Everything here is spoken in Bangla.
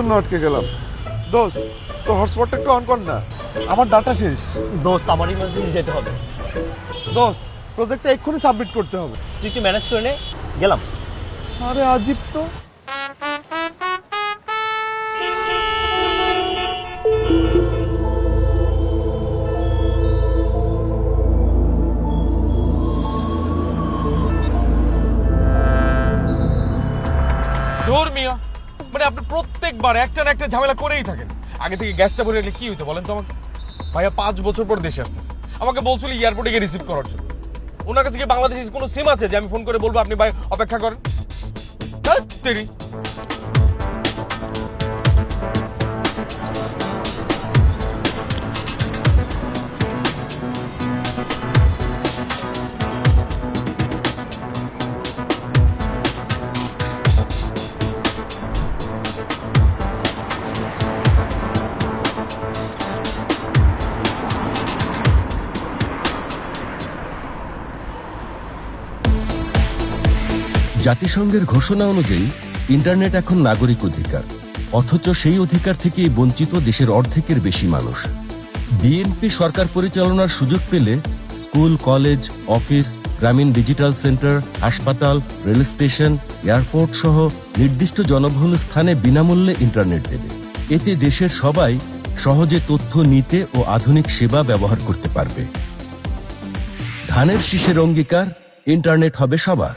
জন্য আটকে গেলাম। দোস্ত, তোর হটস্পটটা একটু অন কর না, আমার ডাটা শেষ। দোস্ত আমার ইমার্জেন্সি যেতে হবে। দোস্ত, প্রজেক্টটা এক্ষুনি সাবমিট করতে হবে। তুই একটু ম্যানেজ করে নে, গেলাম। আরে আজিব তো। ধুর মিয়া, মানে আপনি প্রত্যেকবার একটা না একটা ঝামেলা করেই থাকেন। আগে থেকে গ্যাসটা ভরে রাখলে কি হইতো বলেন তো আমাকে? ভাইয়া 5 বছর পর দেশে আসতেছে, আমাকে বলছিল এয়ারপোর্টে গিয়ে রিসিভ করার জন্য। ওনার কাছে কি বাংলাদেশের কোনো সিম আছে যে আমি ফোন করে বলবো আপনি ভাই অপেক্ষা করেন? ধ্যাৎ তেরি। জাতিসংঘের ঘোষণা অনুযায়ী ইন্টারনেট এখন নাগরিক অধিকার, অথচ সেই অধিকার থেকেই বঞ্চিত দেশের অর্ধেকের বেশি মানুষ। বিএনপি সরকার পরিচালনার সুযোগ পেলে স্কুল, কলেজ, অফিস, গ্রামীণ ডিজিটাল সেন্টার, হাসপাতাল, রেল স্টেশন, এয়ারপোর্ট সহ নির্দিষ্ট জনবহুল স্থানে বিনামূল্যে ইন্টারনেট দেবে। এতে দেশের সবাই সহজে তথ্য নিতে ও আধুনিক সেবা ব্যবহার করতে পারবে। ধানের শীষের অঙ্গীকার, ইন্টারনেট হবে সবার।